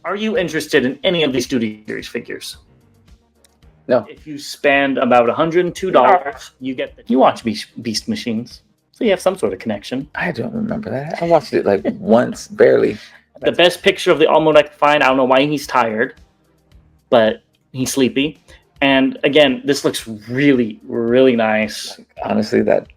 Are you interested in any of these Studio Series figures? No. If you spend about $102, you get the... You watch Beast Machines, so you have some sort of connection. I don't remember that. I watched it like once, barely. The best picture of the all mode I could find. I don't know why he's tired, but he's sleepy. And again, this looks really, really nice. Honestly, that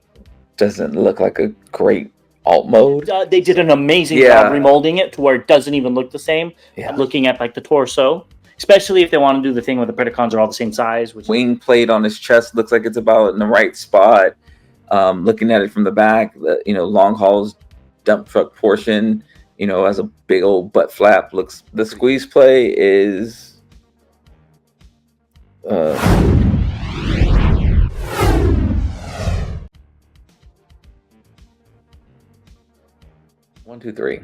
doesn't look like a great alt mode. They did an amazing job remolding it to where it doesn't even look the same. Yeah. Looking at like the torso, especially if they want to do the thing where the Predacons are all the same size. Wing plate on his chest looks like it's about in the right spot. Looking at it from the back, the long hauls dump truck portion, as a big old butt flap looks. The squeeze play is. 1, 2, 3.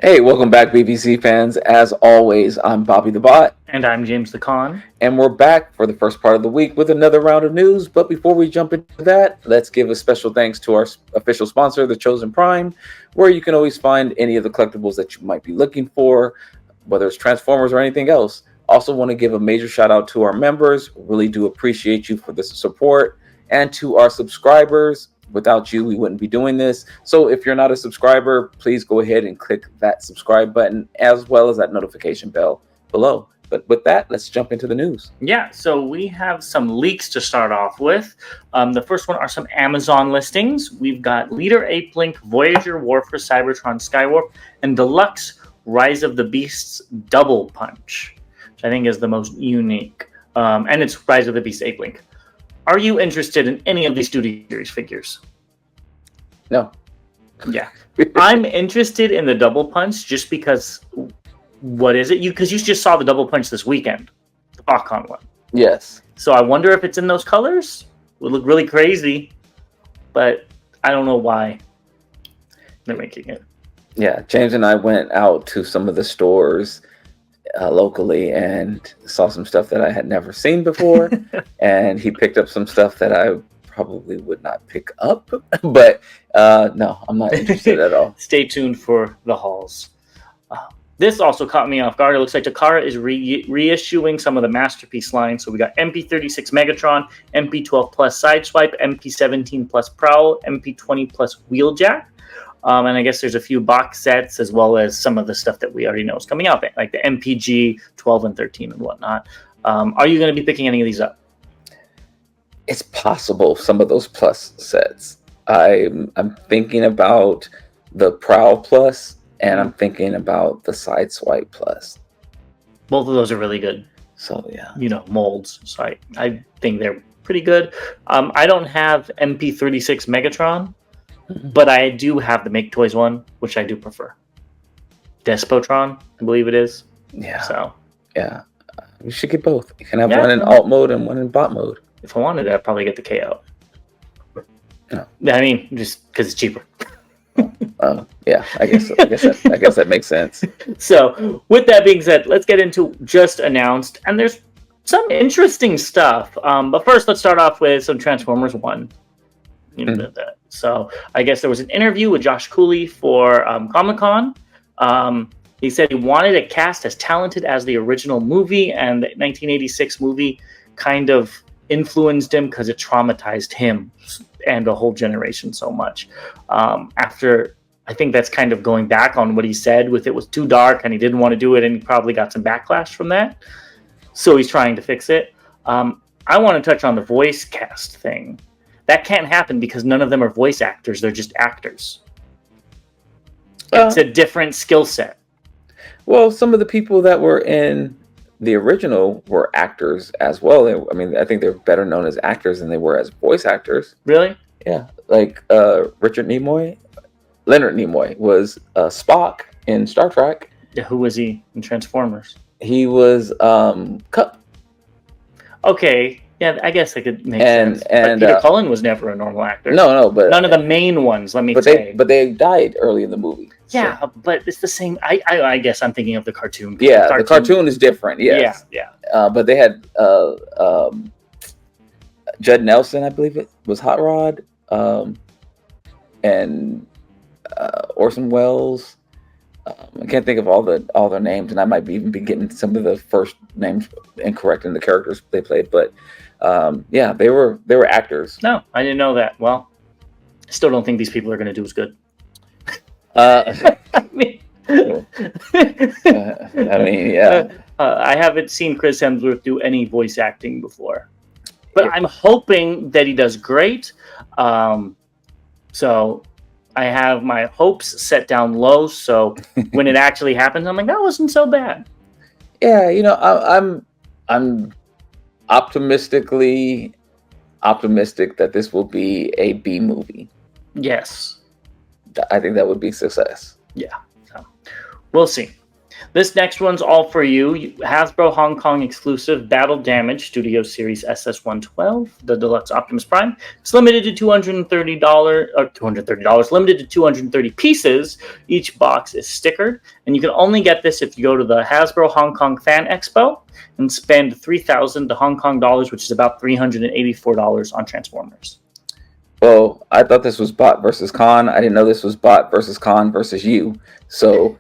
Hey, welcome back, BBC fans. As always, I'm Bobby the Bot. And I'm James the Con. And we're back for the first part of the week with another round of news. But before we jump into that, let's give a special thanks to our official sponsor, The Chosen Prime, where you can always find any of the collectibles that you might be looking for, whether it's Transformers or anything else. Also want to give a major shout out to our members. Really do appreciate you for the support. And to our subscribers. Without you, we wouldn't be doing this. So if you're not a subscriber, please go ahead and click that subscribe button as well as that notification bell below. But with that, let's jump into the news. Yeah, so we have some leaks to start off with. The first one are some Amazon listings. We've got Leader Ape-Link, Voyager War for Cybertron Skywarp, and Deluxe Rise of the Beasts Double Punch, which I think is the most unique. And it's Rise of the Beast Ape-Link. Are you interested in any of these Studio Series figures? No. Yeah. I'm interested in the Double Punch just because... What is it? Because you just saw the Double Punch this weekend. The BotCon one. Yes. So I wonder if it's in those colors. It would look really crazy. But I don't know why they're making it. Yeah, James and I went out to some of the stores locally and saw some stuff that I had never seen before. And he picked up some stuff that I probably would not pick up. But no, I'm not interested at all. Stay tuned for the hauls. This also caught me off guard. It looks like Takara is reissuing some of the Masterpiece line. So we got MP36 Megatron, MP12 Plus Sideswipe, MP17 Plus Prowl, MP20 Plus Wheeljack. And I guess there's a few box sets as well as some of the stuff that we already know is coming out, like the MPG 12 and 13 and whatnot. Are you going to be picking any of these up? It's possible some of those plus sets. I'm thinking about the Prowl Plus. And I'm thinking about the Sideswipe Plus. Both of those are really good. So, yeah. Molds. So I think they're pretty good. I don't have MP36 Megatron, but I do have the Make Toys one, which I do prefer. Despotron, I believe it is. Yeah. So. Yeah. You should get both. You can have one in alt mode and one in bot mode. If I wanted it, I'd probably get the KO. No. I mean, just because it's cheaper. Yeah, I guess that makes sense. So, with that being said, let's get into just announced, and there's some interesting stuff. But first, let's start off with some Transformers 1. So, I guess there was an interview with Josh Cooley for Comic-Con. He said he wanted a cast as talented as the original movie, and the 1986 movie kind of influenced him because it traumatized him and a whole generation so much. After, I think that's kind of going back on what he said with it was too dark and he didn't want to do it, and he probably got some backlash from that. So he's trying to fix it. I want to touch on the voice cast thing. That can't happen because none of them are voice actors. They're just actors. It's a different skill set. Well, some of the people that were in the original were actors as well. I mean, I think they're better known as actors than they were as voice actors. Really? Yeah. Like Leonard Nimoy was Spock in Star Trek. Yeah, who was he in Transformers? He was Cup. Okay. Yeah, I guess I could make sense. And but Peter Cullen was never a normal actor. No, but none of the main ones. Let me say. But they died early in the movie. Yeah, so. But it's the same. I guess I'm thinking of the cartoon. Yeah, the cartoon is different. Yes. Yeah. But they had Judd Nelson, I believe it was Hot Rod, and Orson Welles. I can't think of all their names, and I might even be getting some of the first names incorrect in the characters they played. But yeah, they were actors. No, I didn't know that. Well, I still don't think these people are going to do as good. I mean, yeah. I haven't seen Chris Hemsworth do any voice acting before, but I'm hoping that he does great. So I have my hopes set down low. So when it actually happens, I'm like, that wasn't so bad. Yeah, I'm optimistic that this will be a B movie. Yes. I think that would be success. Yeah. So we'll see. This next one's all for you. Hasbro Hong Kong exclusive Battle Damage Studio Series SS112, the Deluxe Optimus Prime. It's limited to $230, or $230, limited to 230 pieces. Each box is stickered, and you can only get this if you go to the Hasbro Hong Kong Fan Expo and spend 3,000 Hong Kong dollars, which is about $384 on Transformers. Well, I thought this was bot versus con. I didn't know this was bot versus con versus you. So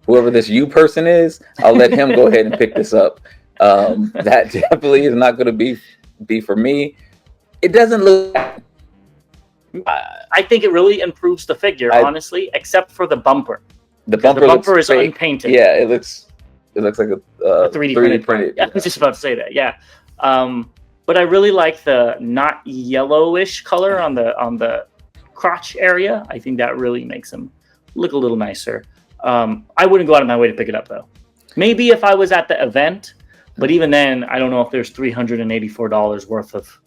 whoever this you person is, I'll let him go ahead and pick this up. That definitely is not going to be for me. It doesn't look. I think it really improves the figure, honestly, except for the bumper. The bumper is fake. Unpainted. Yeah, it looks like a 3D printed. Yeah, I was just about to say that. Yeah. But I really like the not yellowish color on the crotch area. I think that really makes him look a little nicer. I wouldn't go out of my way to pick it up, though. Maybe if I was at the event, but even then, I don't know if there's $384 worth of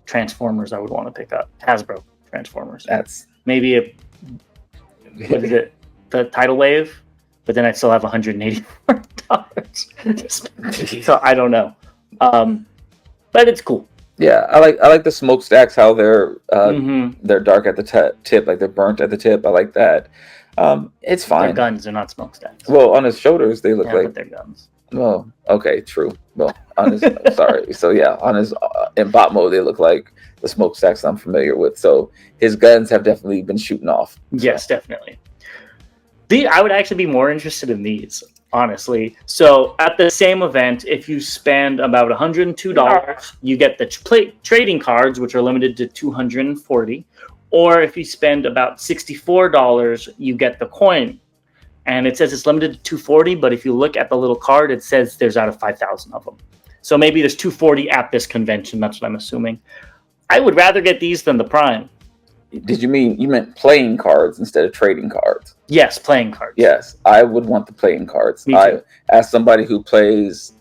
Transformers I would want to pick up. Hasbro Transformers. That's maybe what is it? The Tidal Wave? But then I'd still have $184. So I don't know. But it's cool. Yeah, I like the smokestacks, how they're dark at the tip, like they're burnt at the tip. I like that. It's fine. They're guns, they're not smokestacks. Well, on his shoulders they look like. But they're guns. Well, okay, true. Well, on his sorry. So yeah, on his in bot mode they look like the smokestacks I'm familiar with. So his guns have definitely been shooting off. Yes, definitely. I would actually be more interested in these, honestly. So at the same event, if you spend about $102, you get the trading cards, which are limited to 240. Or if you spend about $64, you get the coin. And it says it's limited to 240, but if you look at the little card, it says there's out of 5,000 of them. So maybe there's 240 at this convention. That's what I'm assuming. I would rather get these than the Prime. Did you meant playing cards instead of trading cards? Yes, playing cards. Yes, I would want the playing cards. As somebody who plays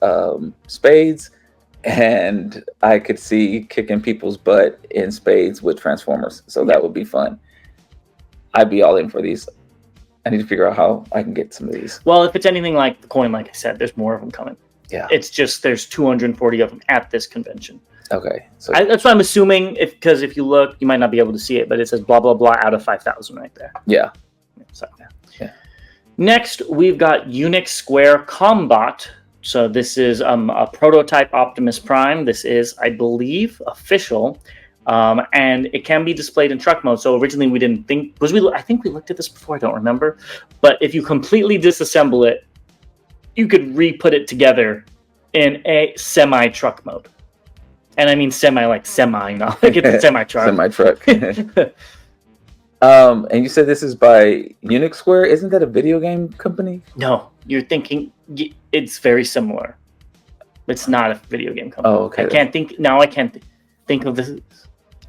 spades, and I could see kicking people's butt in spades with Transformers, so that would be fun. I'd be all in for these. I need to figure out how I can get some of these. Well, if it's anything like the coin, like I said, there's more of them coming. Yeah, it's just there's 240 of them at this convention. Okay, so that's what I'm assuming. Because if you look, you might not be able to see it, but it says blah blah blah out of 5,000 right there. Yeah. So yeah. Next, we've got Unix Square Combot. So this is a prototype Optimus Prime. This is, I believe, official, and it can be displayed in truck mode. So originally we didn't think I think we looked at this before. I don't remember, but if you completely disassemble it, you could re-put it together in a semi-truck mode. And I mean semi, like semi, not like it's a semi-truck. Semi-truck. And you said this is by Unix Square. Isn't that a video game company? No, you're thinking it's very similar. It's not a video game company. Oh, okay. I can't think of this.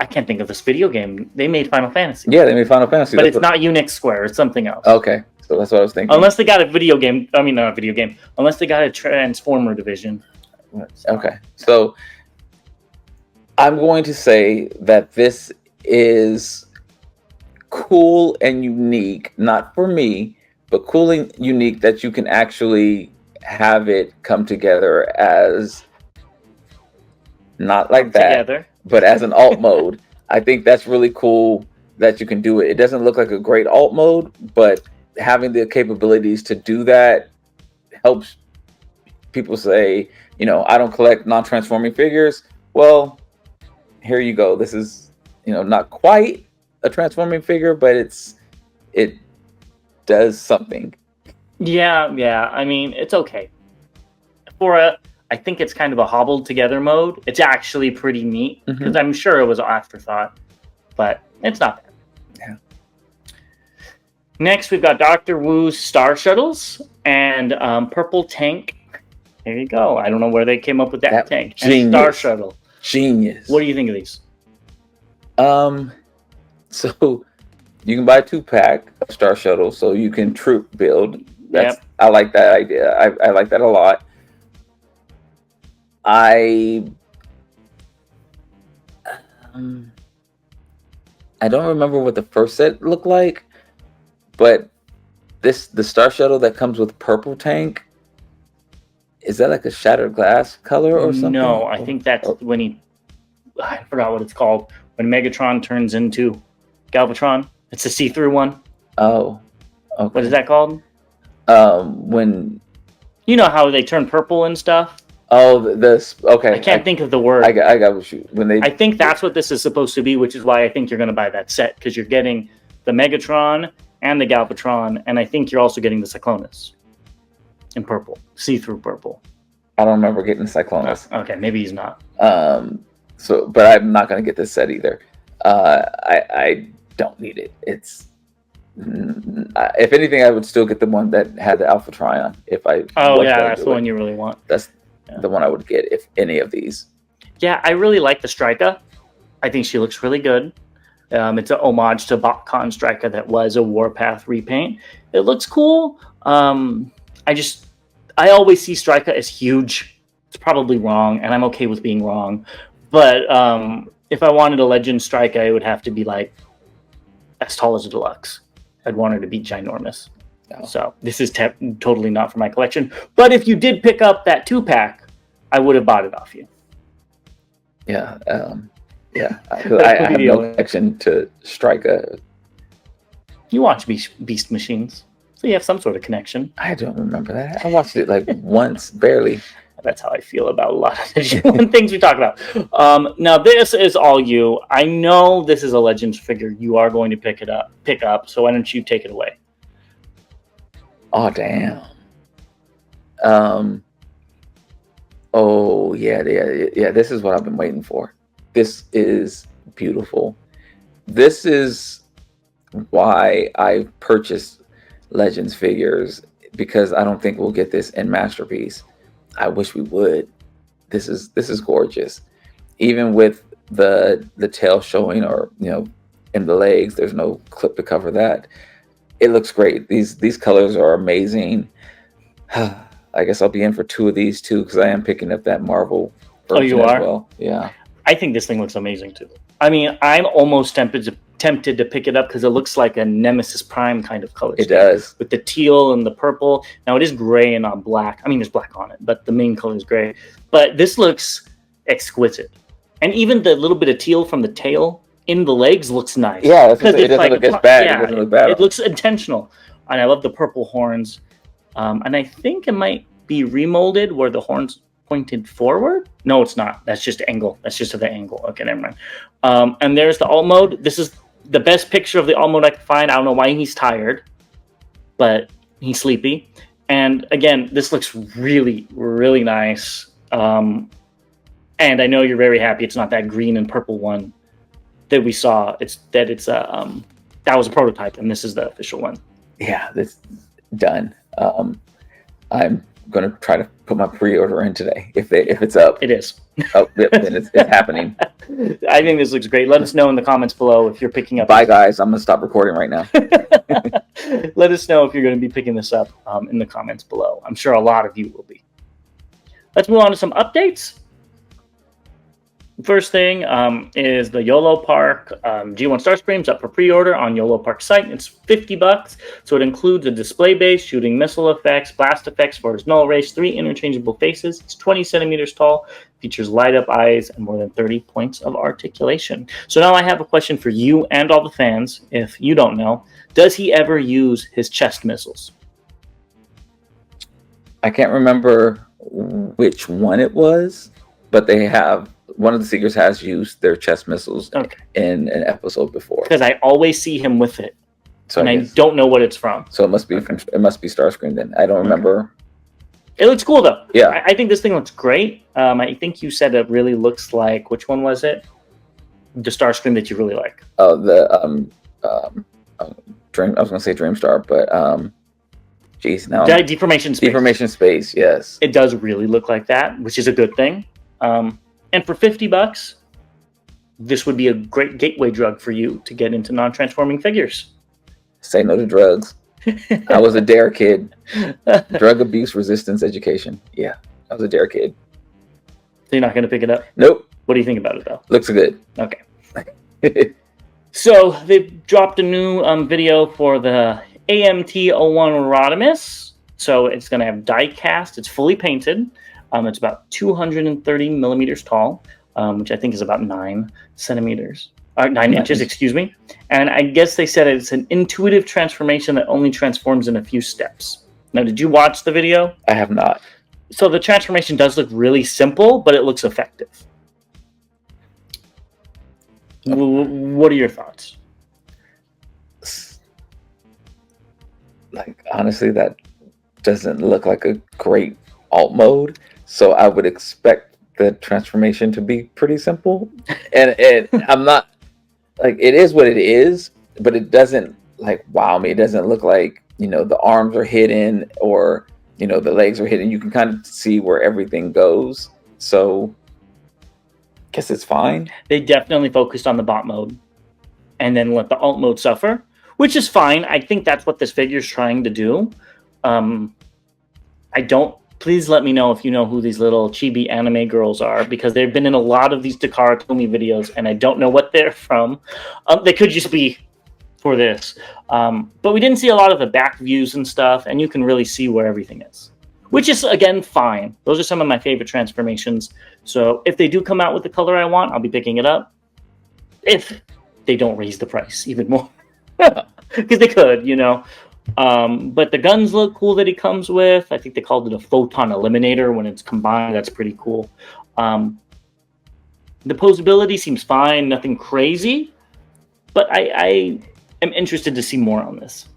I can't think of this video game. They made Final Fantasy. Yeah, they made Final Fantasy. But it's not Unix Square. It's something else. Okay, so that's what I was thinking. Unless they got a video game. I mean, not a video game. Unless they got a Transformer division. Okay, so I'm going to say that this is cool and unique, not for me, but cool and unique that you can actually have it come together as not like that, but as an alt mode. I think that's really cool that you can do it. It doesn't look like a great alt mode, but having the capabilities to do that helps people say, I don't collect non-transforming figures. Well, here you go. This is, not quite a transforming figure, but does something. Yeah. I mean, it's okay. I think it's kind of a hobbled together mode. It's actually pretty neat because I'm sure it was an afterthought, but it's not bad. Yeah. Next, we've got Dr. Wu's Star Shuttles and Purple Tank. There you go. I don't know where they came up with that tank. Genius. And Star Shuttle. Genius. What do you think of these? So you can buy a 2-pack of Star Shuttle, so you can troop build. I like that idea. I like that a lot. I don't remember what the first set looked like, but the Star Shuttle that comes with Purple Tank, is that like a shattered glass color or something? No, I think that's when I forgot what it's called. When Megatron turns into Galvatron. It's a see-through one. Oh, okay. What is that called? When you know how they turn purple and stuff. Oh, this okay. I can't think of the word. I got what you when they. I think that's what this is supposed to be, which is why I think you're going to buy that set because you're getting the Megatron and the Galvatron, and I think you're also getting the Cyclonus in purple, see-through purple. I don't remember getting the Cyclonus. Okay, maybe he's not. So, but I'm not going to get this set either. I don't need it. It's if anything, I would still get the one that had the Alpha Trion. If I that's the one you really want. That's the one I would get if any of these. Yeah, I really like the Striker. I think she looks really good. It's an homage to BotCon Striker that was a Warpath repaint. It looks cool. I always see Striker as huge. It's probably wrong, and I'm okay with being wrong. But if I wanted a Legend Striker, it would have to be like as tall as a Deluxe. I'd want her to be ginormous. Oh. So this is totally not for my collection. But if you did pick up that 2-pack, I would have bought it off you. Yeah. I have no connection to Striker. You watch Beast Machines, so you have some sort of connection. I don't remember that. I watched it like once, barely. That's how I feel about a lot of the things we talk about. Now this is all you. I know this is a Legends figure. You are going to pick up. So why don't you take it away? Oh damn. Oh yeah. This is what I've been waiting for. This is beautiful. This is why I purchased Legends figures, because I don't think we'll get this in Masterpiece. I wish we would. This is gorgeous. Even with the tail showing, or in the legs, there's no clip to cover that. It looks great. These colors are amazing. I guess I'll be in for 2 of these too, because I am picking up that Marvel version you are? as well. Yeah. I think this thing looks amazing too. I mean, I'm almost tempted to pick it up because it looks like a Nemesis Prime kind of color. It does. With the teal and the purple. Now it is gray and not black. I mean, there's black on it, but the main color is gray. But this looks exquisite. And even the little bit of teal from the tail in the legs looks nice. Yeah, because it doesn't look as bad. Yeah, it doesn't look bad. It looks intentional. And I love the purple horns. And I think it might be remolded where the horns pointed forward. No, it's not. That's just angle. That's just the angle. Okay, never mind. And there's the alt mode. This is the best picture of the alt mode I could find. I don't know why he's tired, but he's sleepy. And again, this looks really, really nice. And I know you're very happy it's not that green and purple one that we saw. That was a prototype, and this is the official one. Yeah, that's done. I'm going to try to put my pre-order in today if it's up. It is. Oh, yep, then it's happening. I think this looks great. Let us know in the comments below if you're picking up. Bye, guys. I'm going to stop recording right now. Let us know if you're going to be picking this up in the comments below. I'm sure a lot of you will be. Let's move on to some updates. First thing is the Yolo Park G1 Starscream's up for pre-order on Yolo Park site. It's $50, so it includes a display base, shooting missile effects, blast effects for his null race, 3 interchangeable faces. It's 20 centimeters tall, features light-up eyes, and more than 30 points of articulation. So now I have a question for you and all the fans. If you don't know, does he ever use his chest missiles? I can't remember which one it was, but they have. One of the Seekers has used their chest missiles in an episode before. Because I always see him with it. So and I don't know what it's from. So it must be Starscream then. I don't remember. It looks cool though. Yeah, I think this thing looks great. I think you said it really looks like, which one was it? The Starscream that you really like. Oh, the Dream. I was gonna say Dreamstar, but geez, now Deformation Space. Deformation Space. Yes, it does really look like that, which is a good thing. And for $50, this would be a great gateway drug for you to get into non-transforming figures. Say no to drugs. I was a dare kid. Drug abuse resistance education. Yeah, I was a dare kid. So you're not going to pick it up? Nope. What do you think about it, though? Looks good. Okay. So they dropped a new video for the AM01 Ramus. So it's going to have die cast. It's fully painted. It's about 230 millimeters tall, which I think is about 9 centimeters. 9 inches, excuse me. And I guess they said it's an intuitive transformation that only transforms in a few steps. Now, did you watch the video? I have not. So the transformation does look really simple, but it looks effective. What are your thoughts? Like, honestly, that doesn't look like a great alt mode. So I would expect the transformation to be pretty simple. And I'm not... Like, it is what it is, but it doesn't, like, wow me. It doesn't look like, the arms are hidden or, the legs are hidden. You can kind of see where everything goes. So, guess it's fine. They definitely focused on the bot mode and then let the alt mode suffer, which is fine. I think that's what this figure is trying to do. Please let me know if you know who these little chibi anime girls are, because they've been in a lot of these Takara Tomy videos, and I don't know what they're from. They could just be for this. But we didn't see a lot of the back views and stuff, and you can really see where everything is. Which is, again, fine. Those are some of my favorite transformations. So if they do come out with the color I want, I'll be picking it up. If they don't raise the price even more. Because they could, But the guns look cool that he comes with. I think they called it a photon eliminator when it's combined. That's pretty cool. The posability seems fine, nothing crazy, but I am interested to see more on this.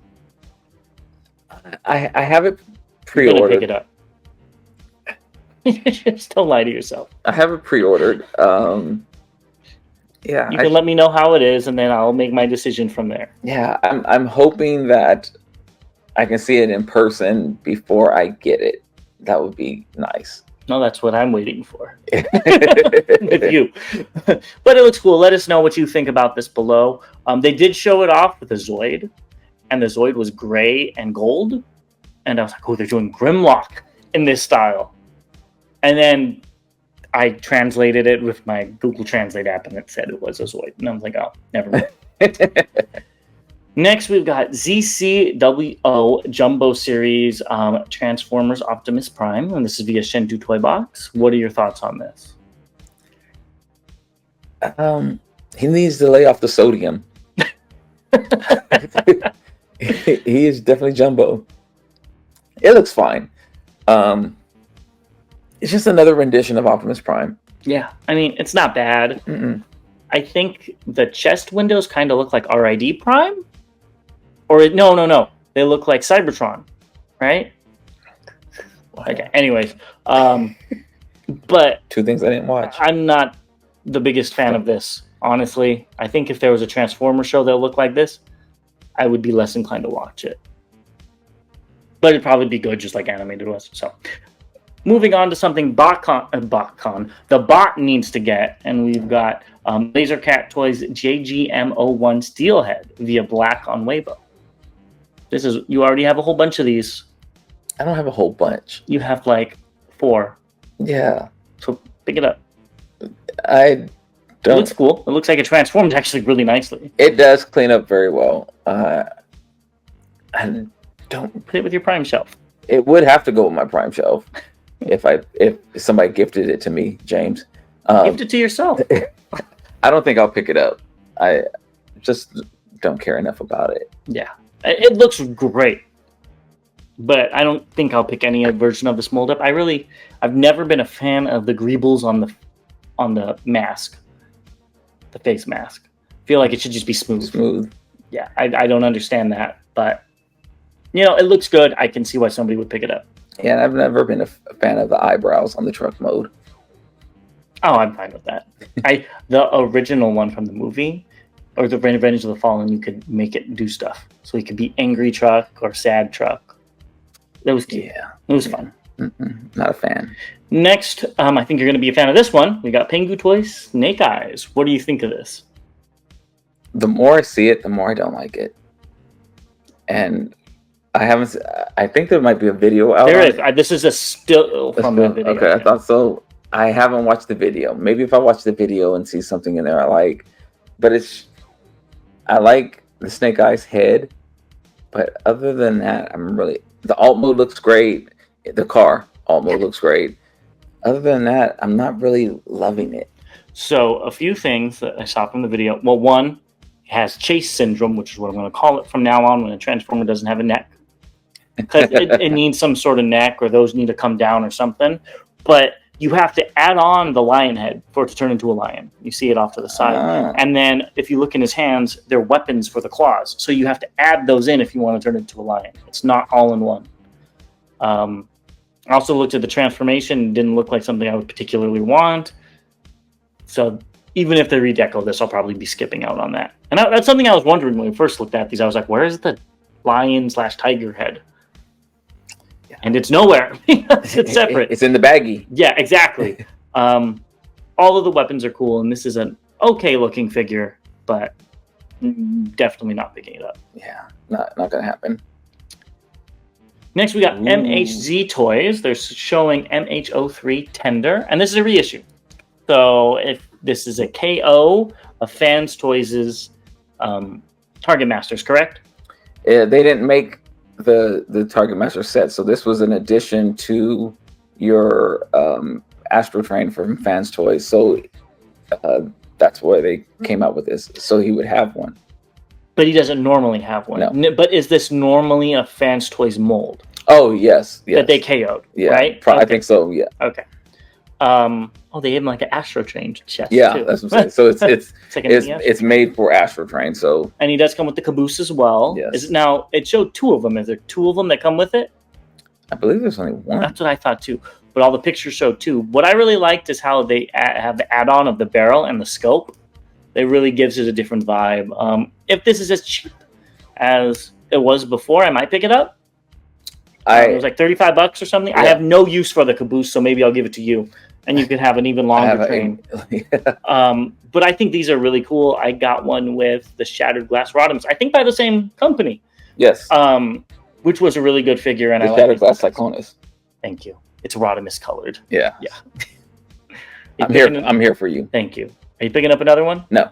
I have it pre-ordered. Pick it up. Just don't lie to yourself. I have it pre-ordered. Yeah, you can let me know how it is, and then I'll make my decision from there. Yeah, I'm hoping that I can see it in person before I get it. That would be nice. No, that's what I'm waiting for. With you. But it looks cool. Let us know what you think about this below. They did show it off with a Zoid, and the Zoid was gray and gold. And I was like, oh, they're doing Grimlock in this style. And then I translated it with my Google Translate app, and it said it was a Zoid. And I was like, oh, never mind. Next, we've got ZCWO Jumbo Series Transformers Optimus Prime, and this is via Shendu Toy Box. What are your thoughts on this? He needs to lay off the sodium. He is definitely jumbo. It looks fine. It's just another rendition of Optimus Prime. Yeah, I mean, it's not bad. Mm-mm. I think the chest windows kind of look like RID Prime. Or no. They look like Cybertron, right? Okay, anyways. But two things I didn't watch. I'm not the biggest fan of this, honestly. I think if there was a Transformer show that looked like this, I would be less inclined to watch it. But it'd probably be good, just like animated was. So, moving on to something BotCon, the bot needs to get, and we've got Laser Cat Toys JGM01 Steelhead via Black on Weibo. You already have a whole bunch of these. I don't have a whole bunch. You have like 4. Yeah. So pick it up. I don't. It looks cool. It looks like it transforms actually really nicely. It does clean up very well. I don't put it with your Prime shelf. It would have to go with my Prime shelf if somebody gifted it to me, James. Gift it to yourself. I don't think I'll pick it up. I just don't care enough about it. Yeah. It looks great, but I don't think I'll pick any version of this mold up. I've never been a fan of the greebles on the mask, the face mask. I feel like it should just be smooth. Yeah, I don't understand that, but it looks good. I can see why somebody would pick it up. Yeah, I've never been a fan of the eyebrows on the truck mode. Oh, I'm fine with that. The original one from the movie, or the Revenge of the Fallen, you could make it do stuff. So it could be angry truck or sad truck. That was cute. Yeah, it was fun. Not a fan. Next, I think you're going to be a fan of this one. We got Pengu Toys Snake Eyes. What do you think of this? The more I see it, the more I don't like it. And I think there might be a video out. There is. This is a still from the video. Okay, I thought so. I haven't watched the video. Maybe if I watch the video and see something in there I like. But I like the Snake Eyes head. But other than that, the alt mode looks great. The car alt mode looks great. Other than that, I'm not really loving it. So a few things that I saw from the video. Well, one, it has chase syndrome, which is what I'm going to call it from now on when a Transformer doesn't have a neck. Because it needs some sort of neck, or those need to come down or something. But you have to add on the lion head for it to turn into a lion. You see it off to the side. And then if you look in his hands, they're weapons for the claws. So you have to add those in if you want to turn it into a lion. It's not all in one. I also looked at the transformation. Didn't look like something I would particularly want. So even if they redeco this, I'll probably be skipping out on that. And that's something I was wondering when we first looked at these. I was like, where is the lion/tiger head? And it's nowhere. It's separate. It's in the baggie. Yeah, exactly. All of the weapons are cool, and this is an okay looking figure, but definitely not picking it up. Yeah, not gonna happen. Next, we got MHZ Toys. They're showing MH03 Tender, and this is a reissue. So if this is a KO of Fans Toys' Target Masters, correct? Yeah, they didn't make the Target Master set, so this was an addition to your Astro Train from Fans Toys. So that's why they came out with this, so he would have one. But he doesn't normally have one. No. But is this normally a Fans Toys mold? Oh, yes. That they KO'd, yeah, right? Okay. I think so, yeah. Okay. They gave him like an Astro Train chest, yeah, too. That's what I'm saying. So it's made for Astro Train, so... And he does come with the caboose as well. Yes. Now, it showed two of them. Is there two of them that come with it? I believe there's only one. That's what I thought, too. But all the pictures showed two. What I really liked is how they have the add-on of the barrel and the scope. It really gives it a different vibe. If this is as cheap as it was before, I might pick it up. It was like $35 or something. Yeah. I have no use for the caboose, so maybe I'll give it to you. And you can have an even longer train. But I think these are really cool. I got one with the Shattered Glass Rodimus. I think by the same company. Yes. Which was a really good figure. And the Shattered Glass Cyclonus. Thank you. It's Rodimus colored. Yeah. Yeah. I'm here for you. Thank you. Are you picking up another one? No.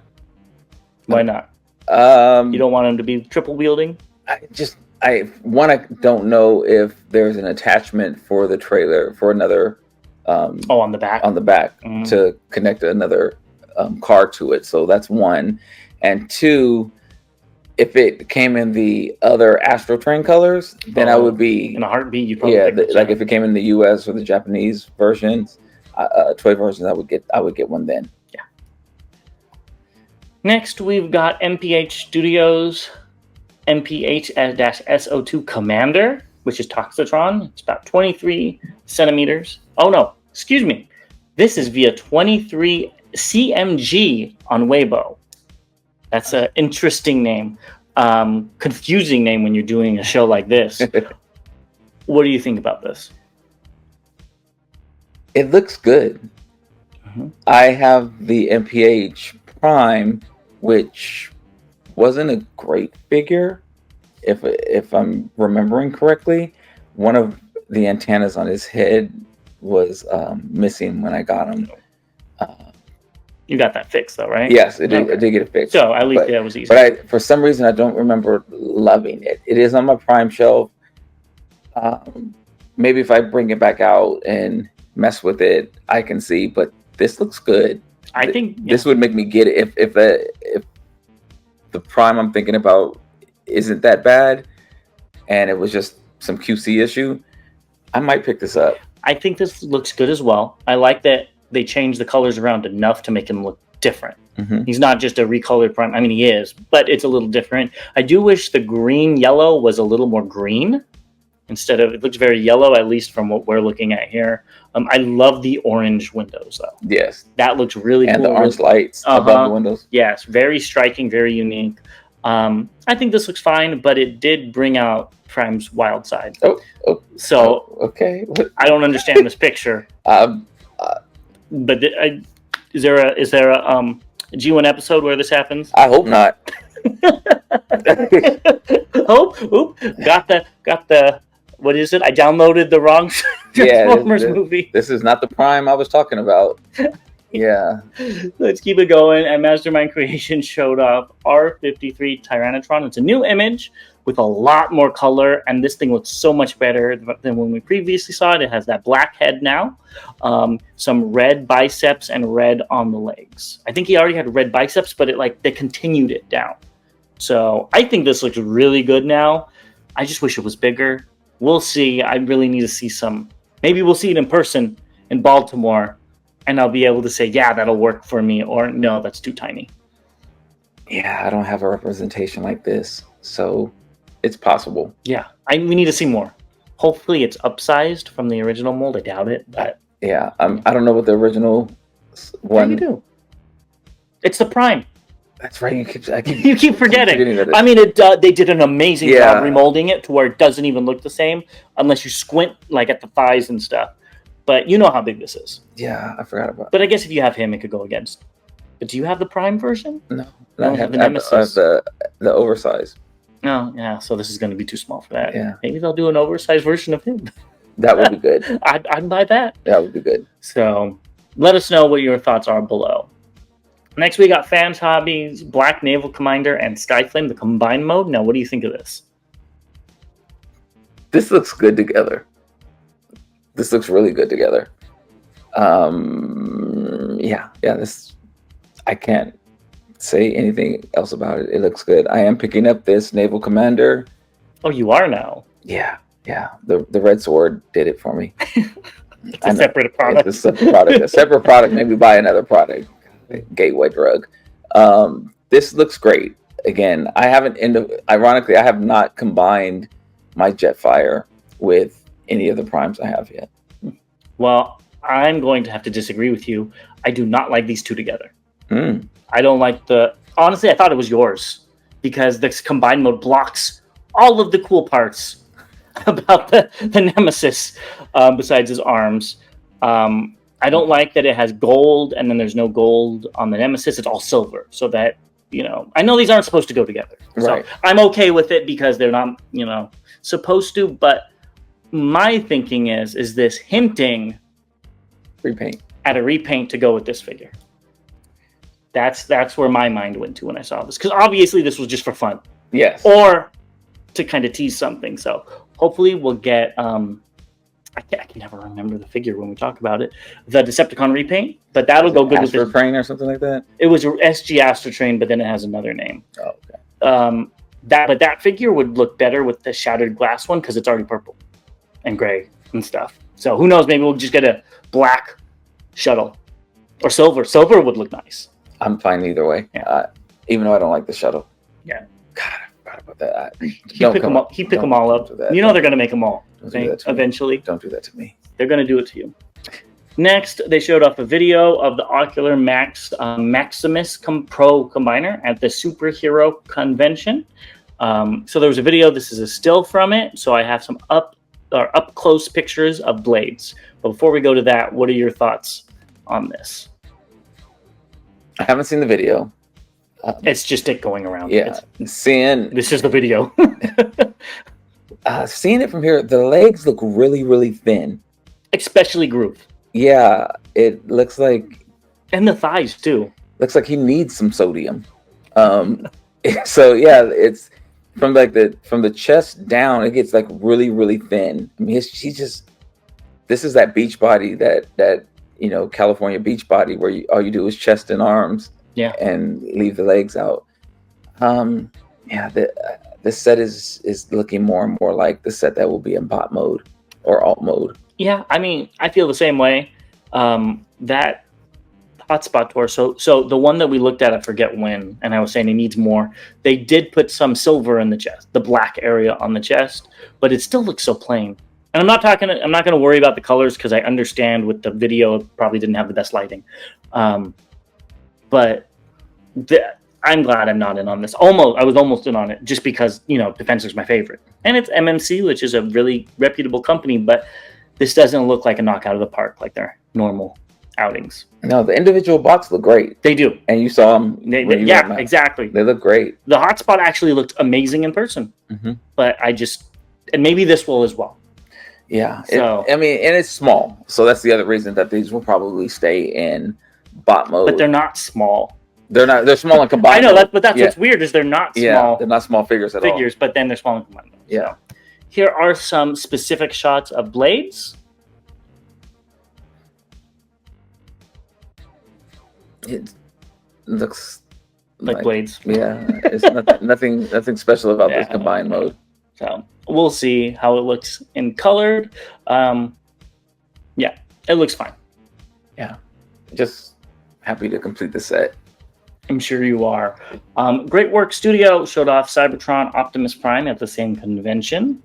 Why not? You don't want him to be triple wielding? I don't know if there's an attachment for the trailer for another. On the back. On the back to connect another car to it. So that's one. And two, if it came in the other Astro Train colors, then I would be in a heartbeat. You probably like if it came in the US or the Japanese versions, toy versions, I would get one then. Yeah. Next, we've got MPH Studios MPH-SO2 Commander, which is Toxitron. It's about 23 centimeters. Oh, no. Excuse me. This is via 23 CMG on Weibo. That's an interesting name. Confusing name when you're doing a show like this. What do you think about this? It looks good. Mm-hmm. I have the MPH Prime, which wasn't a great figure, if I'm remembering correctly. One of the antennas on his head was missing when I got him. You got that fixed, though, right? Yes, I did get it fixed. So at least that was easy. But for some reason, I don't remember loving it. It is on my Prime shelf. Maybe if I bring it back out and mess with it, I can see. But this looks good. I think this would make me get it if the Prime I'm thinking about isn't that bad, and it was just some QC issue, I might pick this up. I think this looks good as well. I like that they changed the colors around enough to make him look different. Mhm. He's not just a recolored Prime. I mean, he is, but it's a little different. I do wish the green yellow was a little more green instead of, it looks very yellow, at least from what we're looking at here. I love the orange windows, though. Yes. That looks really cool. And the orange lights above the windows. Yes, very striking, very unique. I think this looks fine, but it did bring out Prime's wild side. So okay. I don't understand this picture. But is there a G1 episode where this happens? I hope not. Got the what is it? I downloaded the wrong Transformers movie. This is not the Prime I was talking about. Yeah. Let's keep it going. And Mastermind Creation showed off R53 Tyrannotron. It's a new image with a lot more color, and this thing looks so much better than when we previously saw it. It has that black head now, some red biceps and red on the legs. I think he already had red biceps, but they continued it down. So I think this looks really good now. I just wish it was bigger. We'll see. I really need to see some. Maybe we'll see it in person in Baltimore, and I'll be able to say, yeah, that'll work for me, or no, that's too tiny. Yeah, I don't have a representation like this, so it's possible. Yeah, we need to see more. Hopefully it's upsized from the original mold. I doubt it, but yeah, I don't know what the original one. Yeah, you do. It's the Prime. That's right. You keep forgetting. I mean, they did an amazing job remolding it to where it doesn't even look the same unless you squint at the thighs and stuff. But you know how big this is. Yeah, I forgot about it. But I guess if you have him, it could go against. But do you have the Prime version? No. I have the Nemesis. The oversized. No, yeah. So this is going to be too small for that. Yeah. Maybe they'll do an oversized version of him. That would be good. I'd buy that. That would be good. So let us know what your thoughts are below. Next, we got Fans Hobbies, Black Naval Commander, and Skyflame, the combined mode. Now, what do you think of this? This looks good together. This looks really good together. This, I can't say anything else about it. It looks good. I am picking up this Naval Commander. Oh, you are now? Yeah. The Red Sword did it for me. It's a separate product. It's a separate product. A separate product. Maybe buy another product. Gateway drug. This looks great. Again, ironically, I have not combined my Jetfire with any of the primes I have yet. Well, I'm going to have to disagree with you. I do not like these two together. I don't like honestly, I thought it was yours because this combined mode blocks all of the cool parts about the Nemesis besides his arms. I don't like that it has gold and then there's no gold on the Nemesis. It's all silver. So that, I know these aren't supposed to go together. Right. So I'm okay with it because they're not, supposed to. But my thinking is this hinting at a repaint to go with this figure? That's where my mind went to when I saw this. Because obviously this was just for fun. Yes. Or to kind of tease something. So hopefully we'll get... I can never remember the figure when we talk about it. The Decepticon repaint, but that'll go good with this. Astrotrain or something like that? It was SG Astrotrain, but then it has another name. Oh, okay. That figure would look better with the Shattered Glass one because it's already purple and gray and stuff. So who knows? Maybe we'll just get a black shuttle or silver. Silver would look nice. I'm fine either way. Yeah. Even though I don't like the shuttle. Yeah. God, I forgot about that. He pick them all up. They're going to make them all. Eventually. Don't do that to me. They're going to do it to you. Next, they showed off a video of the Ocular Max Maximus Pro Combiner at the Superhero Convention. So there was a video. This is a still from it. So I have some up close pictures of blades. But before we go to that, what are your thoughts on this? I haven't seen the video. It's just it going around. Yeah. This is the video. Seeing it from here, the legs look really, really thin. Especially Groove. Yeah, it looks like... And the thighs, too. Looks like he needs some sodium. So, yeah, it's... From the chest down, it gets, really, really thin. I mean, she's just... This is that beach body, that California beach body, where all you do is chest and arms. Yeah. And leave the legs out. This set is looking more and more like the set that will be in bot mode or alt mode. Yeah, I mean, I feel the same way. That hotspot torso. So the one that we looked at, I forget when, and I was saying it needs more. They did put some silver in the chest, the black area on the chest, but it still looks so plain. And I'm not going to worry about the colors because I understand with the video it probably didn't have the best lighting. But I'm glad I'm not in on this. I was almost in on it just because, Defensor's my favorite. And it's MMC, which is a really reputable company, but this doesn't look like a knockout of the park like their normal outings. No, the individual bots look great. They do. And you saw them. Yeah, exactly. They look great. The hotspot actually looked amazing in person. Mm-hmm. But and maybe this will as well. Yeah. So, and it's small. So that's the other reason that these will probably stay in bot mode. But they're not small. They're small and combined. I know, but that's what's weird is they're not small. Yeah, they're not small figures at all. But then they're small and combined. Yeah. So, here are some specific shots of blades. It looks like blades. Yeah, it's nothing special about this combined mode. So we'll see how it looks in colored. Yeah, it looks fine. Yeah, just happy to complete the set. I'm sure you are. Great Work Studio showed off Cybertron Optimus Prime at the same convention.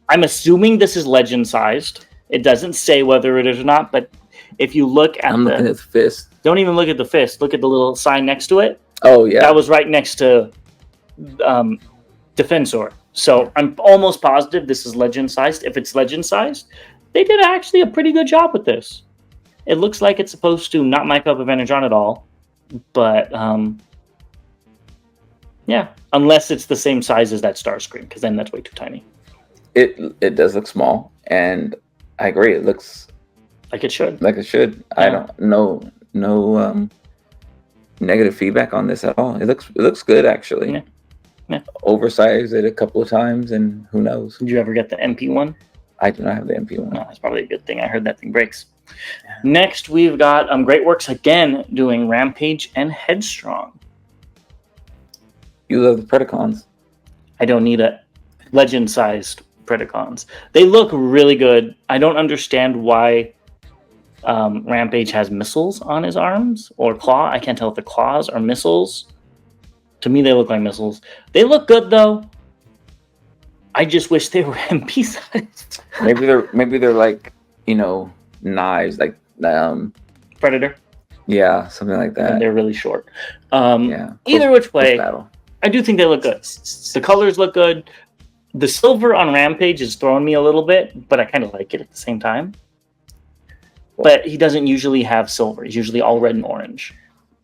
I'm assuming this is legend sized. It doesn't say whether it is or not, but if you look at looking at the fist. Don't even look at the fist. Look at the little sign next to it. Oh, yeah. That was right next to Defensor. So I'm almost positive this is legend sized. If it's legend sized, they did actually a pretty good job with this. It looks like it's supposed to not mic up of Energon at all. But, yeah. Unless it's the same size as that Starscream, because then that's way too tiny. It does look small. And I agree. It looks... like it should. Yeah. I don't know. No negative feedback on this at all. It looks good actually. Yeah. Oversized it a couple of times, and who knows? Did you ever get the MP one? I do not have the MP one. No, that's probably a good thing. I heard that thing breaks. Yeah. Next, we've got Great Works again doing Rampage and Headstrong. You love the Predacons. I don't need a legend-sized Predacons. They look really good. I don't understand why Rampage has missiles on his arms or claw. I can't tell if the claws are missiles. To me, they look like missiles. They look good though. I just wish they were MP sized. maybe they're like knives, like Predator. Yeah, something like that. And they're really short. Yeah. Either which way, I do think they look good. The colors look good. The silver on Rampage is throwing me a little bit, but I kind of like it at the same time. But he doesn't usually have silver. He's usually all red and orange.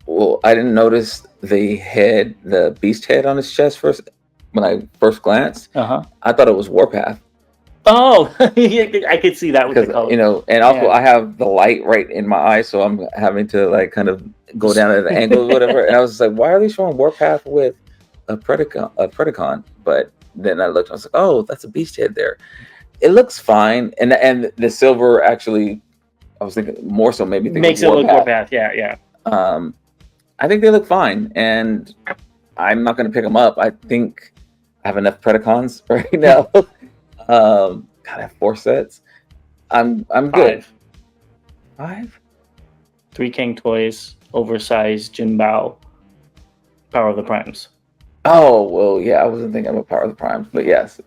Well, I didn't notice the beast head on his chest first when I first glanced. I thought it was Warpath. Oh, I could see that with the color. And also I have the light right in my eye, so I'm having to like kind of go down at an angle or whatever. And I was just like, why are they showing Warpath with a Predacon? But then I looked, I was like, oh, that's a beast head there. It looks fine, and the silver actually, I was thinking more so maybe makes it look Warpath. Yeah. I think they look fine, and I'm not going to pick them up. I think I have enough Predacons right now. I have 4 sets. I'm good. 5? 3 King Toys, oversized Jinbao, Power of the Primes. Oh, well, yeah, I wasn't thinking about Power of the Primes, but yes.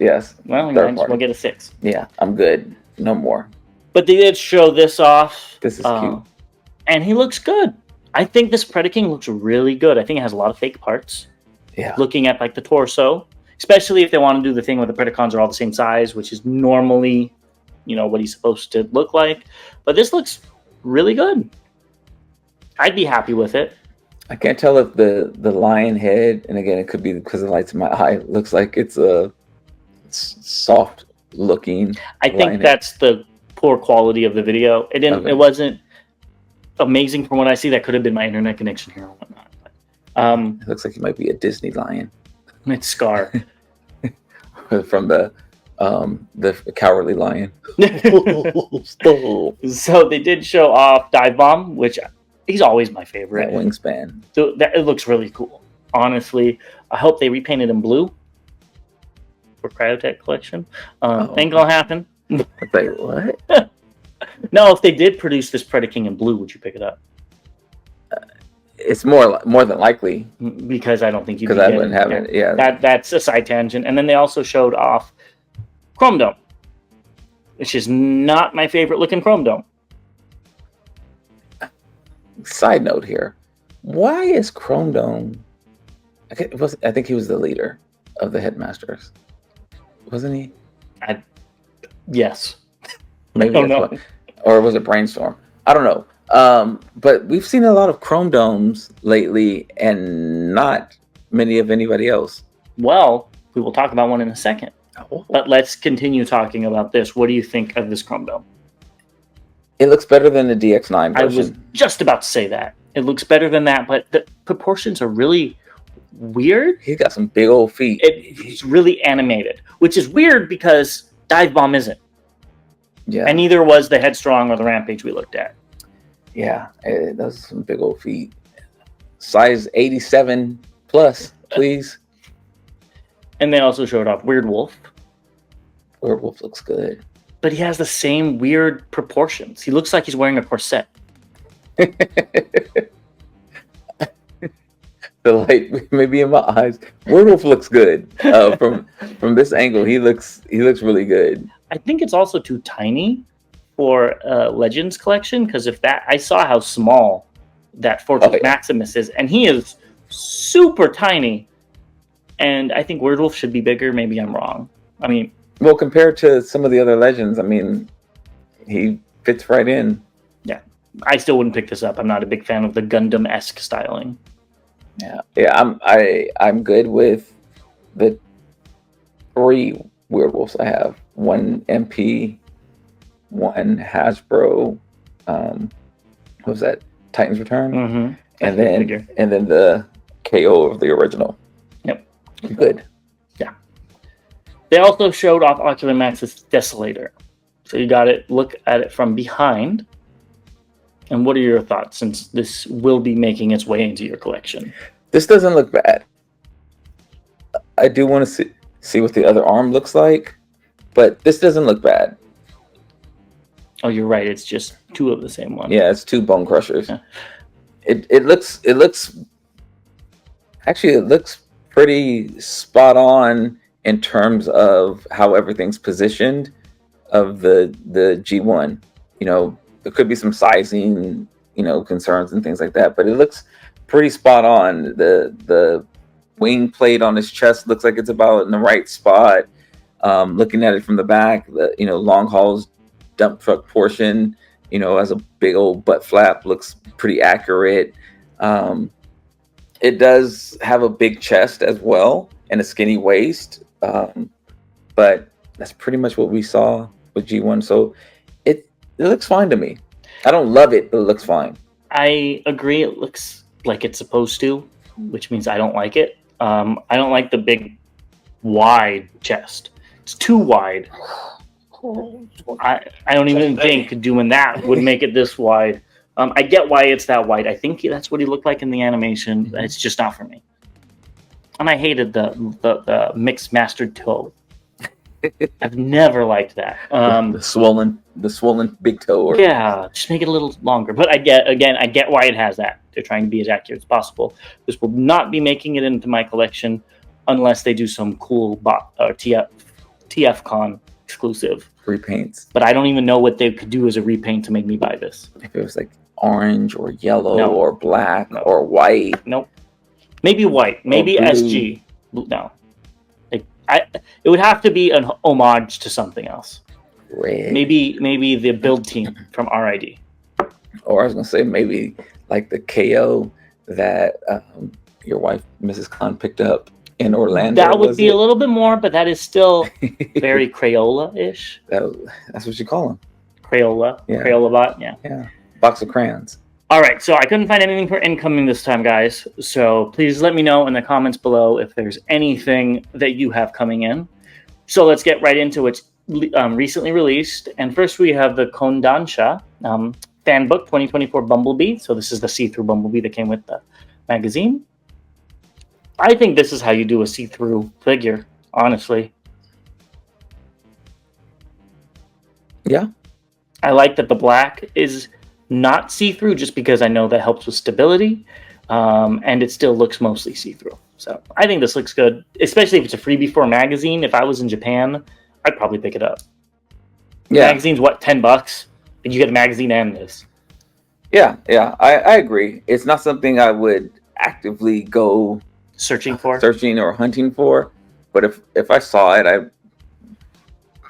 Well, we'll get a 6. Yeah, I'm good. No more. But they did show this off. This is cute. And he looks good. I think this Predacon looks really good. I think it has a lot of fake parts. Yeah. Looking at like the torso, especially if they want to do the thing where the Predacons are all the same size, which is normally, what he's supposed to look like. But this looks really good. I'd be happy with it. I can't tell if the lion head, and again, it could be because of the lights in my eye, looks like it's a soft looking. I think that's the poor quality of the video. It didn't. Okay. It wasn't amazing from what I see. That could have been my internet connection here or whatnot. But, it looks like it might be a Disney lion. It's Scar from the Cowardly Lion. So they did show off Divebomb, which he's always my favorite. That wingspan. So it looks really cool. Honestly, I hope they repainted in blue for Cryotech collection. Ain't gonna happen. Wait, what? No, if they did produce this Predacon in blue, would you pick it up? It's more than likely because I don't think you because I wouldn't have it. Yeah, that's a side tangent. And then they also showed off Chrome Dome, which is not my favorite looking Chrome Dome. Side note here, why is Chrome Dome? I think he was the leader of the headmasters, wasn't he? Yes. Maybe that's why. Or was it Brainstorm? I don't know. But we've seen a lot of Chrome Domes lately, and not many of anybody else. Well, we will talk about one in a second. Oh. But let's continue talking about this. What do you think of this Chrome Dome? It looks better than the DX9 version. I was just about to say that. It looks better than that, but the proportions are really weird. He's got some big old feet. It's really animated, which is weird because Divebomb isn't. Yeah. And neither was the Headstrong or the Rampage we looked at. Yeah, those are some big old feet. Size 87 plus, please. And they also showed off Weirdwolf. Weirdwolf looks good. But he has the same weird proportions. He looks like he's wearing a corset. The light maybe in my eyes. Weirdwolf looks good. From this angle, he looks really good. I think it's also too tiny for Legends collection, because I saw how small that Fortress Maximus is, and he is super tiny. And I think Weirdwolf should be bigger. Maybe I'm wrong. I mean, well, compared to some of the other Legends, I mean, he fits right in. Yeah, I still wouldn't pick this up. I'm not a big fan of the Gundam-esque styling. Yeah. I'm good with the 3 Weirdwolves I have. 1 MP, 1 Hasbro. What was that? Titan's Return, and then the KO of the original. Yep, good. Yeah. They also showed off Ocular Max's Desolator, so you got to look at it from behind. And what are your thoughts, since this will be making its way into your collection? This doesn't look bad. I do want to see what the other arm looks like, but this doesn't look bad. Oh, you're right. It's just 2 of the same one. Yeah, it's 2 Bone Crushers. Yeah. It looks pretty spot on in terms of how everything's positioned of the G1. You know, there could be some sizing, concerns and things like that, but it looks pretty spot on. The wing plate on his chest looks like it's about in the right spot. Looking at it from the back, the long hauls dump truck portion, as a big old butt flap, looks pretty accurate. It does have a big chest as well and a skinny waist, but that's pretty much what we saw with G1. So it looks fine to me. I don't love it, but it looks fine. I agree. It looks like it's supposed to, which means I don't like it. I don't like the big, wide chest. It's too wide. I don't even think doing that would make it this wide. I get why it's that wide. I think that's what he looked like in the animation. It's just not for me. And I hated the mixed mastered toe. I've never liked that. The swollen big toe. Yeah, just make it a little longer. But I get why it has that. They're trying to be as accurate as possible. This will not be making it into my collection unless they do some cool TFCon exclusive repaints. But I don't even know what they could do as a repaint to make me buy this. If it was like orange or yellow or black or white. Nope. Maybe white. Maybe SG. No. It would have to be an homage to something else. Red. Maybe the build team from RID. Or I was gonna say maybe like the KO that your wife, Mrs. Khan, picked up in Orlando. That would be a little bit more, but that is still very Crayola-ish. That's what you call them. Crayola. Yeah. Crayola bot. Yeah. Yeah. Box of crayons. All right, so I couldn't find anything for incoming this time, guys. So please let me know in the comments below if there's anything that you have coming in. So let's get right into what's recently released. And first we have the Kodansha fan book 2024 Bumblebee. So this is the see-through Bumblebee that came with the magazine. I think this is how you do a see-through figure, honestly. Yeah. I like that the black is not see-through just because I know that helps with stability. and it still looks mostly see-through. So I think this looks good, especially if it's a freebie for a magazine. If I was in Japan, I'd probably pick it up. The magazine's what, $10, and you get a magazine and this. Yeah, I agree. It's not something I would actively go searching or hunting for, but if I saw it, I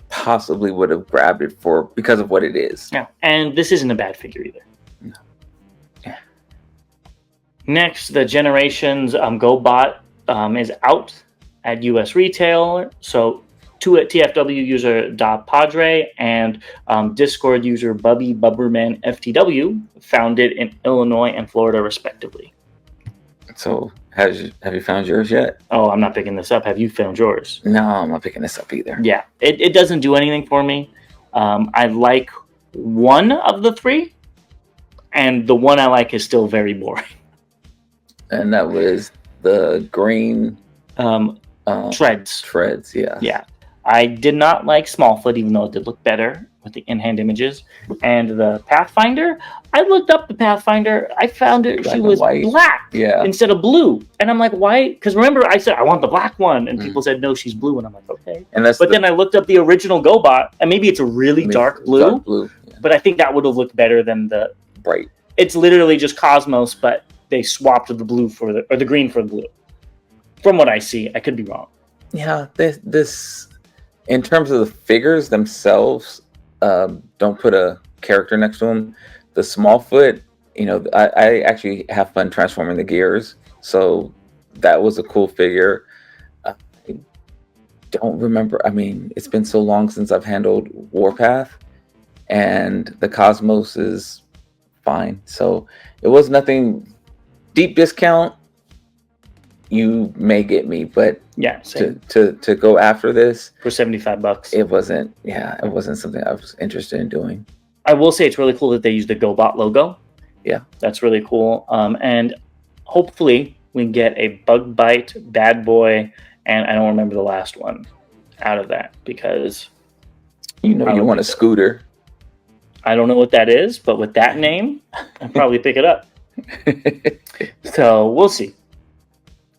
possibly would have grabbed it because of what it is. Yeah, and this isn't a bad figure either. No. Yeah. Next, the Generations Gobot is out at US retail. So TFW user Da Padre and Discord user Bubby Bubberman FTW found it in Illinois and Florida respectively. So have you found yours yet? Oh, I'm not picking this up. Have you found yours? No, I'm not picking this up either. Yeah, it doesn't do anything for me. I like one of the three, and the one I like is still very boring. And that was the green Treads. Treads, yeah. Yeah. I did not like Smallfoot, even though it did look better with the in-hand images. And the Pathfinder, I looked up the Pathfinder. I found it. She was black instead of blue. And I'm like, why? Because remember, I said, I want the black one. And people said, no, she's blue. And I'm like, okay. But then I looked up the original Gobot, and maybe it's a really dark blue. Yeah. But I think that would have looked better than the bright. It's literally just Cosmos, but they swapped the blue for the green for the blue. From what I see, I could be wrong. Yeah, this in terms of the figures themselves, don't put a character next to them. The Smallfoot, I actually have fun transforming the gears, so that was a cool figure. I don't remember. I mean, it's been so long since I've handled Warpath, and the Cosmos is fine. So it was nothing deep discount. You may get me, but yeah, to go after this for $75, it wasn't something I was interested in doing. I will say it's really cool that they use the Gobot logo. Yeah, that's really cool. And hopefully we get a Bug Bite, Bad Boy, and I don't remember the last one out of that because you want a scooter. I don't know what that is, but with that name, I'll probably pick it up. So we'll see.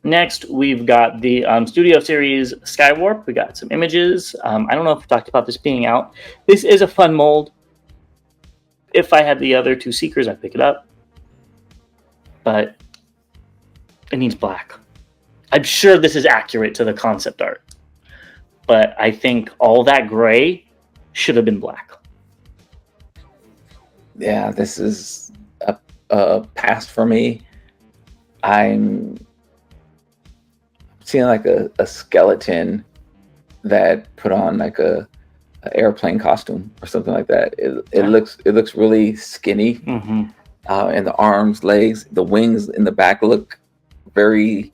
Next, we've got the Studio Series Skywarp. We got some images. I don't know if we talked about this being out. This is a fun mold. If I had the other two Seekers, I'd pick it up. But it needs black. I'm sure this is accurate to the concept art. But I think all that gray should have been black. Yeah, this is a pass for me. I'm seeing like a skeleton that put on like a airplane costume or something like that. It looks really skinny, and the arms, legs, the wings in the back look very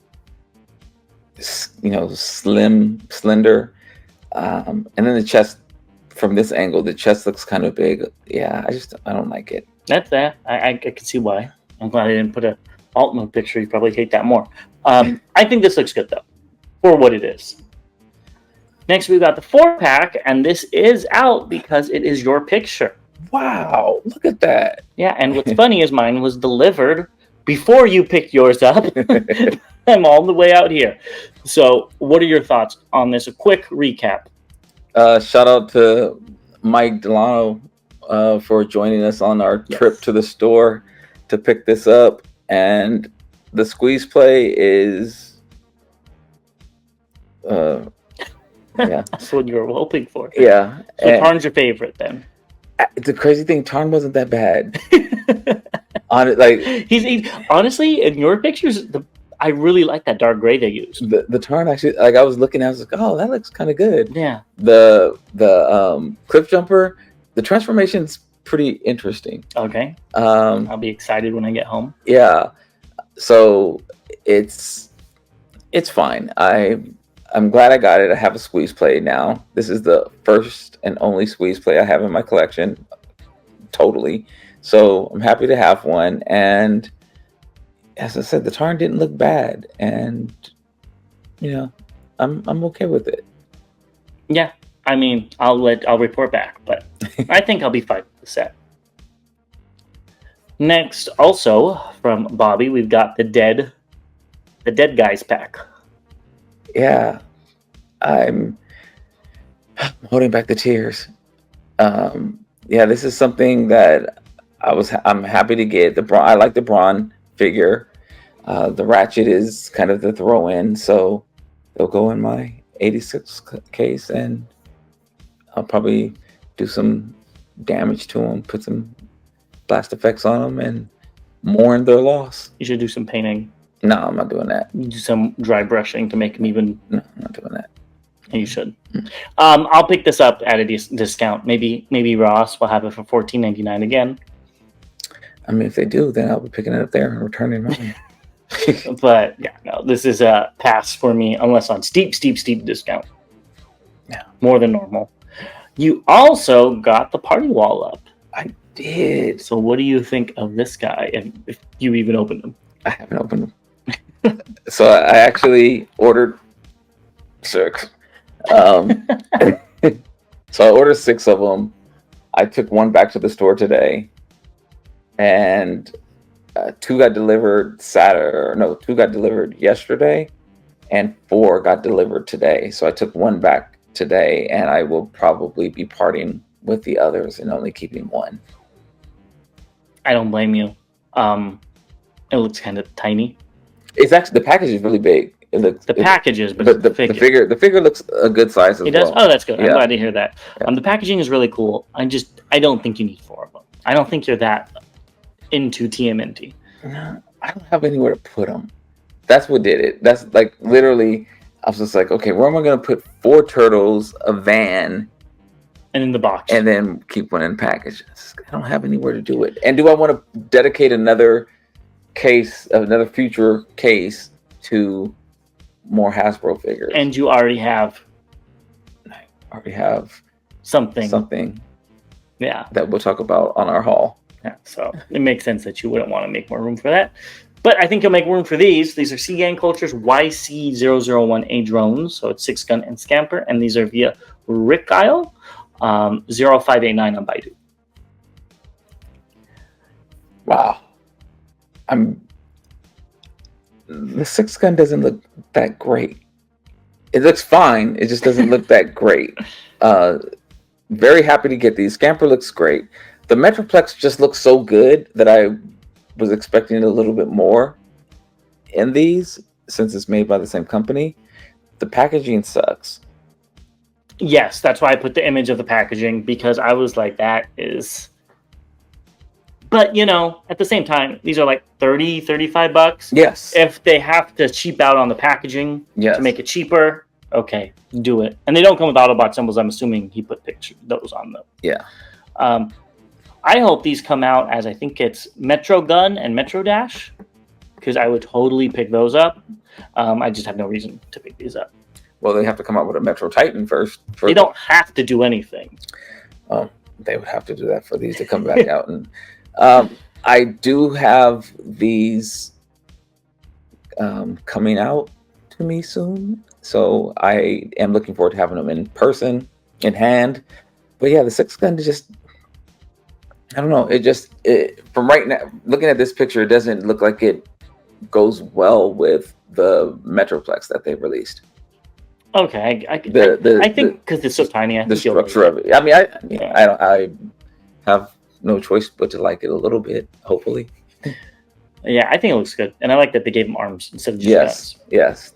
slender, and then the chest, from this angle, the chest looks kind of big. Yeah, I don't like it. That's that. I can see why. I'm glad I didn't put a alt mode picture. You probably hate that more. I think this looks good though, for what it is. Next, we've got the 4-pack, and this is out because it is your picture. Wow, look at that. Yeah, and what's funny is mine was delivered before you picked yours up. I'm all the way out here. So, what are your thoughts on this? A quick recap. Shout out to Mike Delano for joining us on our trip to the store to pick this up. And the squeeze play is that's what you were hoping for. Yeah. So Tarn's your favorite then. The crazy thing, Tarn wasn't that bad. He's honestly, in your pictures, I really like that dark gray they used. The Tarn actually, I was looking at it, I was like, oh, that looks kind of good. Yeah. The Cliff Jumper, the transformation's pretty interesting. Okay. I'll be excited when I get home. Yeah. So it's fine. I'm glad I got it. I have a squeeze play now. This is the first and only squeeze play I have in my collection. Totally. So I'm happy to have one. And as I said, the Tarn didn't look bad. And I'm okay with it. Yeah. I mean, I'll report back, but I think I'll be fine with the set. Next, also from Bobby, we've got the Dead Guys pack. Yeah, I'm holding back the tears. Yeah, this is something that I'm happy to get. I like the Brawn figure. The Ratchet is kind of the throw in, so they'll go in my 86 case, and I'll probably do some damage to them, put some blast effects on them, and mourn their loss. You should do some painting. No, I'm not doing that. Do some dry brushing to make them even. No, I'm not doing that. You should. I'll pick this up at a discount. Maybe Ross will have it for $14.99 again. I mean, if they do, then I'll be picking it up there and returning mine. But yeah, no, this is a pass for me unless on steep discount. Yeah, more than normal. You also got the party wall up. I did. So what do you think of this guy? If you even opened him? I haven't opened him. So I actually ordered 6. So I ordered 6 of them. I took one back to the store today, and 2 got delivered Saturday. No, 2 got delivered yesterday, and 4 got delivered today. So I took one back today, and I will probably be parting with the others and only keeping one. I don't blame you. It looks kind of tiny. It's actually, the package is really big. It looks packages, but the figure looks a good size as it does. well. Oh, that's good. Yeah. I'm glad to hear that. Yeah. The packaging is really cool. I don't think you need 4 of them. I don't think you're that into TMNT. No, I don't have anywhere to put them. That's what did it. That's like literally. I was just like, okay, where am I going to put 4 turtles, a van, and in the box, and then keep one in packages? I don't have anywhere to do it. And do I want to dedicate another case, another future case to more Hasbro figures? And you already have. I already have something. Yeah, that we'll talk about on our haul. Yeah, so it makes sense that you wouldn't want to make more room for that. But I think you'll make room for these. These are C Gang Culture's YC001A drones. So it's 6-gun and Scamper. And these are via Rick Isle 0589 on Baidu. Wow. The 6-gun doesn't look that great. It looks fine. It just doesn't look that great. Very happy to get these. Scamper looks great. The Metroplex just looks so good that I was expecting a little bit more in these, since it's made by the same company. The packaging sucks. Yes, that's why I put the image of the packaging, because I was like, that is... But, you know, at the same time, these are like $30, $35. Yes. If they have to cheap out on the packaging to make it cheaper, okay, do it. And they don't come with Autobot symbols. I'm assuming he put those on them. Yeah. I hope these come out as, I think it's Metro Gun and Metro Dash, because I would totally pick those up. I just have no reason to pick these up. Well, they have to come out with a Metro Titan first. They don't have to do anything. They would have to do that for these to come back out. And I do have these coming out to me soon, so I am looking forward to having them in person, in hand. But yeah, the 6-gun just, I don't know. From right now, looking at this picture, it doesn't look like it goes well with the Metroplex that they released. Okay, I think because it's so tiny, the structure of it. I mean, I have no choice but to like it a little bit. Hopefully. Yeah, I think it looks good, and I like that they gave them arms instead of just guns. Yes.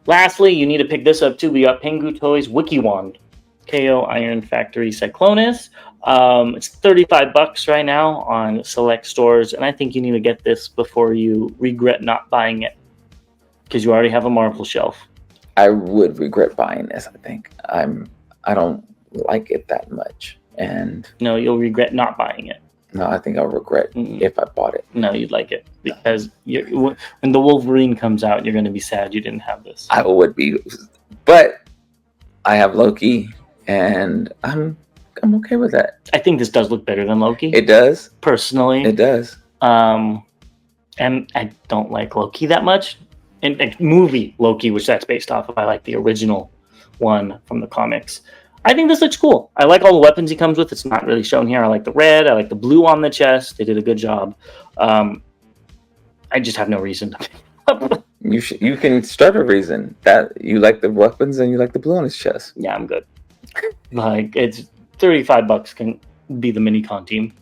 Lastly, you need to pick this up too. We got Pengu Toys Wiki Wand, KO Iron Factory Cyclonus. It's $35 right now on select stores, and I think you need to get this before you regret not buying it, because you already have a Marvel shelf. I would regret buying this. I think I don't like it that much, and no, you'll regret not buying it. No, I think I'll regret if I bought it. No, you'd like it, because when the Wolverine comes out, you're going to be sad you didn't have this. I would be, but I have Loki, and I'm okay with that. I think this does look better than Loki. It does. Personally. It does. And I don't like Loki that much. And movie Loki, which that's based off of, I like the original one from the comics. I think this looks cool. I like all the weapons he comes with. It's not really shown here. I like the red. I like the blue on the chest. They did a good job. I just have no reason to pick it up. You can start a reason that you like the weapons and you like the blue on his chest. Yeah, I'm good. Like, it's $35 can be the mini-con team.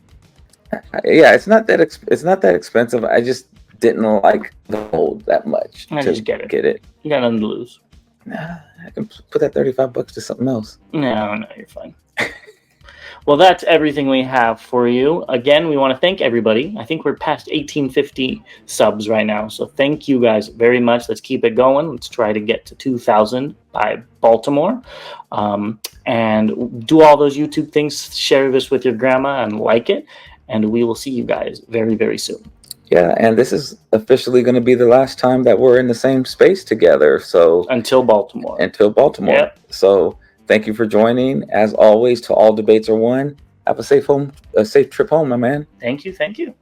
Yeah, it's not that expensive. I just didn't like the mold that much. I just get it. You got nothing to lose. Nah, I can put that $35 to something else. No, you're fine. Well, that's everything we have for you. Again, we want to thank everybody. I think we're past 1850 subs right now. So thank you guys very much. Let's keep it going. Let's try to get to 2,000 by Baltimore. And do all those YouTube things. Share this with your grandma and like it. And we will see you guys very, very soon. Yeah, and this is officially going to be the last time that we're in the same space together. So until Baltimore. Yep. So thank you for joining. As always, to all debates are won. Have a safe trip home, my man. Thank you.